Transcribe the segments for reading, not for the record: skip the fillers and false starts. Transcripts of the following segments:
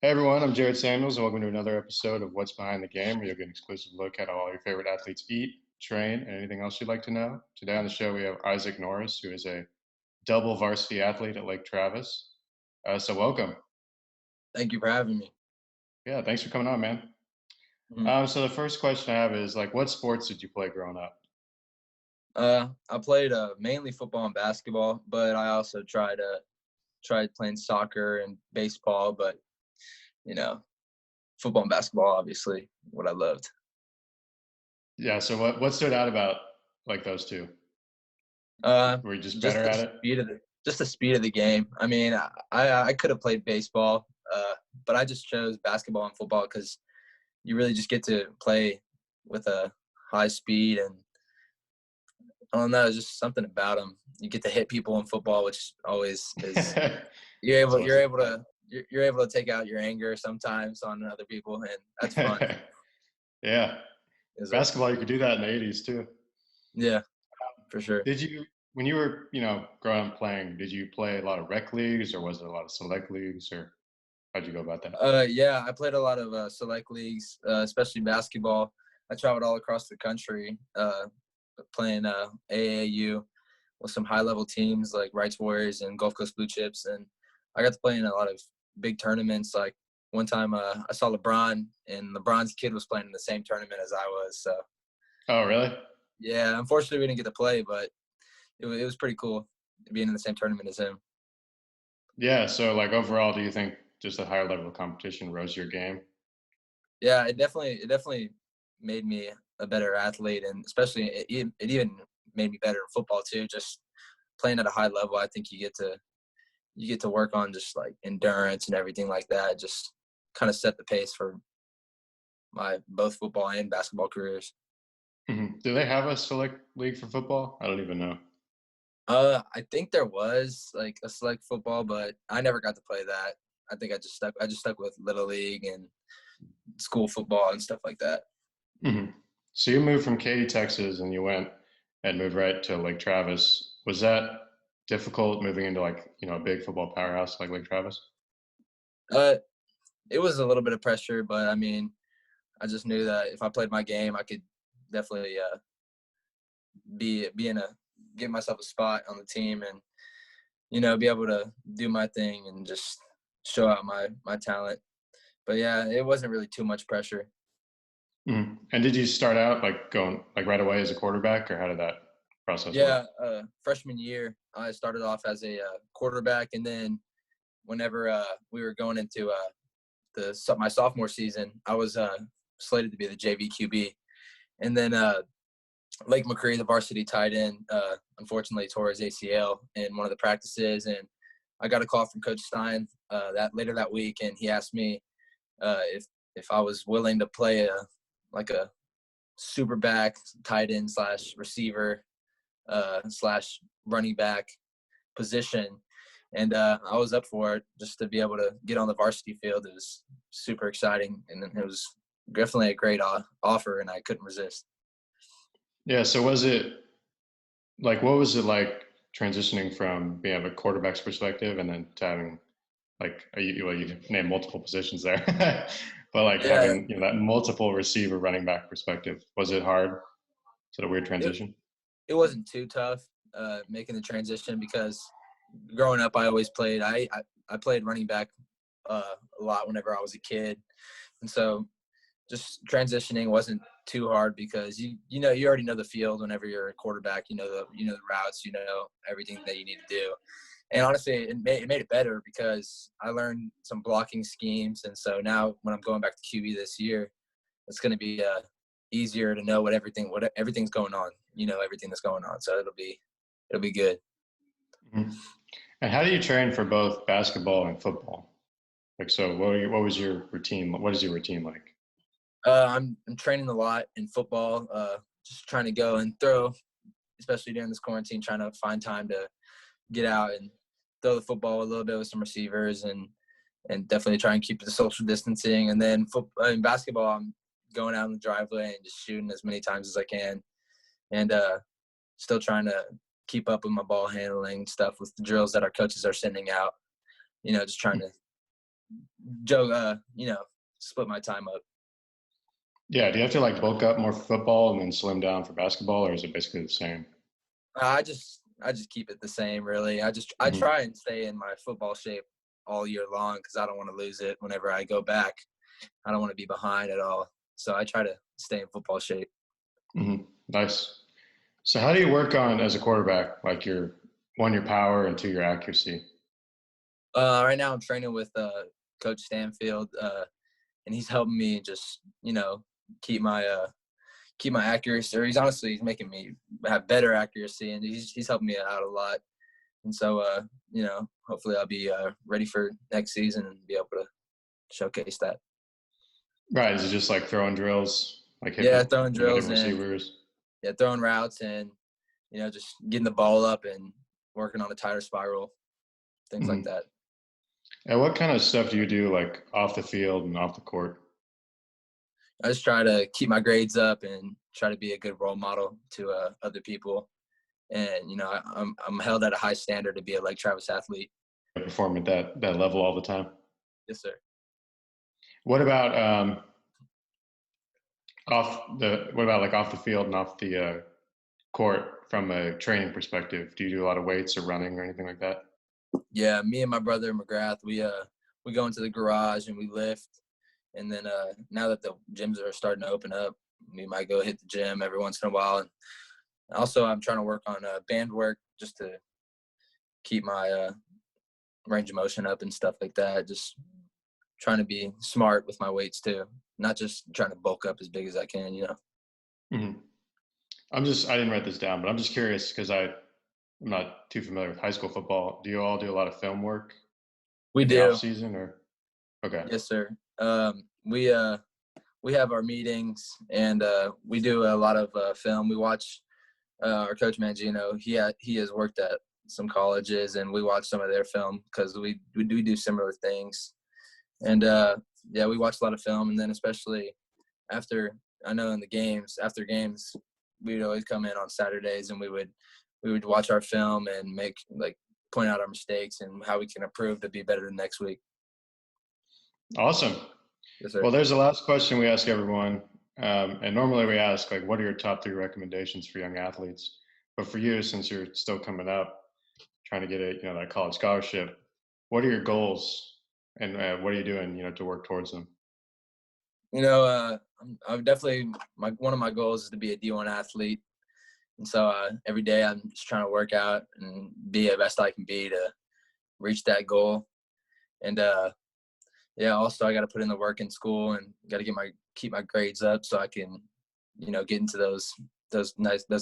Hey everyone, I'm Jared Samuels, and welcome to another episode of What's Behind the Game, where you'll get an exclusive look at how all your favorite athletes eat, train, and anything else you'd like to know. Today on the show, we have Isaac Norris, who is a double varsity athlete at Lake Travis. So welcome. Thank you for having me. Yeah, thanks for coming on, man. Mhm. So the first question I have is what sports did you play growing up? I played mainly football and basketball, but I also tried playing soccer and baseball. But you know, football and basketball, obviously, what I loved. Yeah, so what stood out about those two? Uh, Were you just better just the at it? speed of the game. I mean, I could have played baseball, but I just chose basketball and football because you really just get to play with a high speed, and I don't know, it's just something about them. You get to hit people in football, which always is. You're It's able always you're a able to you're able to take out your anger sometimes on other people, and that's fun. fun. Yeah, Is it? basketball, you could do that in the '80s too. Yeah, for sure. Did you, when you were, growing up playing, did you play a lot of rec leagues or was it a lot of select leagues or how'd you go about that? Yeah, I played a lot of select leagues, especially basketball. I traveled all across the country, playing AAU with some high level teams like Rights Warriors and Gulf Coast Blue Chips, and I got to play in a lot of big tournaments. Like one time, I saw LeBron, and LeBron's kid was playing in the same tournament as I was. So Oh, really? yeah, unfortunately, we didn't get to play, but it was pretty cool being in the same tournament as him. Yeah. So, overall, do you think just a higher level of competition rose your game? Yeah, it definitely made me a better athlete, and especially it even made me better in football too. Just playing at a high level, I think you get to work on just like endurance and everything like that. Just kind of set the pace for my both football and basketball careers. Do they have a select league for football? I don't even know. I think there was like a select football, but I never got to play that. I think I just stuck with little league and school football and stuff like that. hmm So, you moved from Katy, Texas, and you went and moved right to Lake Travis. Was that difficult moving into a big football powerhouse like Lake Travis? Uh, it was a little bit of pressure, but I mean, I just knew that if I played my game, I could definitely be in a get myself a spot on the team, and be able to do my thing and just show out my talent. But yeah, it wasn't really too much pressure. And did you start out going right away as a quarterback, or how did that process work? Yeah, freshman year, I started off as a quarterback, and then whenever we were going into my sophomore season, I was slated to be the JV QB, and then Lake McCree, the varsity tight end, unfortunately tore his ACL in one of the practices, and I got a call from Coach Stein that later that week, and he asked me if I was willing to play a super back, tight end slash receiver slash running back position, and I was up for it just to be able to get on the varsity field. It was super exciting, and it was definitely a great offer, and I couldn't resist. Yeah. So was it what was it like transitioning from being a quarterback's perspective and then to having you named multiple positions there, but Yeah, having that multiple receiver running back perspective? Was it hard? Is it a weird it transition? it wasn't too tough making the transition because growing up I always played. I played running back a lot whenever I was a kid, and so just transitioning wasn't too hard because you already know the field whenever you're a quarterback. You know the routes, everything that you need to do. And honestly, it made it better because I learned some blocking schemes, and so now when I'm going back to QB this year, it's going to be easier to know what everything's going on. Everything that's going on, so it'll be good. Mhm. And how do you train for both basketball and football? So what was your routine? What is your routine like? I'm training a lot in football, just trying to go and throw, especially during this quarantine, trying to find time to get out and throw the football a little bit with some receivers, and definitely try and keep the social distancing. And then in basketball, I'm going out in the driveway and just shooting as many times as I can, and still trying to keep up with my ball handling stuff with the drills that our coaches are sending out. Just trying to joke, split my time up. Yeah. Do you have to like bulk up more for football and then slim down for basketball, or is it basically the same? I just keep it the same, really. I Hmm. try and stay in my football shape all year long because I don't want to lose it whenever I go back. I don't want to be behind at all. So I try to stay in football shape. Hmm. Nice. So how do you work on as a quarterback, like your one, your power, and two, your accuracy? Right now I'm training with Coach Stanfield, and he's helping me just keep my keep my accuracy. Or he's making me have better accuracy, and he's helping me out a lot. And so hopefully I'll be ready for next season and be able to showcase that. Right. Is it just like throwing drills, like Yeah, hitting, throwing drills different and receivers? yeah, throwing routes and just getting the ball up and working on a tighter spiral, things like Hmm. that. And what kind of stuff do you do, like off the field and off the court? I just try to keep my grades up and try to be a good role model to other people. And I'm held at a high standard to be a like Travis athlete. Perform at that level all the time. Yes, sir. What about what about like off the field and off the court from a training perspective? Do you do a lot of weights or running or anything like that? Yeah, me and my brother McGrath, we go into the garage and we lift. And then now that the gyms are starting to open up, we might go hit the gym every once in a while. And also, I'm trying to work on band work just to keep my range of motion up and stuff like that. Just trying to be smart with my weights too, not just trying to bulk up as big as I can. Hmm. I didn't write this down, but I'm just curious because I'm not too familiar with high school football. Do you all do a lot of film work We in the off do. season, or okay? Yes, sir. We have our meetings and we do a lot of film. We watch our coach Mangino. He has worked at some colleges and we watch some of their film because we do similar things. And yeah, we watch a lot of film, and then especially after I know in the games after games, we'd always come in on Saturdays and we would watch our film and make like point out our mistakes and how we can improve to be better the next week. Awesome. Yes, Well, sir. there's the last question we ask everyone, and normally we ask like, what are your top three recommendations for young athletes? But for you, since you're still coming up, trying to get that college scholarship, what are your goals, and what are you doing, to work towards them? I'm definitely one of my goals is to be a D1 athlete, and so every day I'm just trying to work out and be the best I can be to reach that goal. And yeah, also I got to put in the work in school and got to keep my grades up so I can, get into those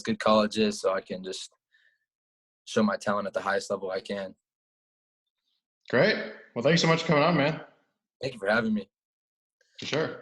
good colleges so I can just show my talent at the highest level I can. Great. Well, thanks so much for coming on, man. Thank you for having me. For sure.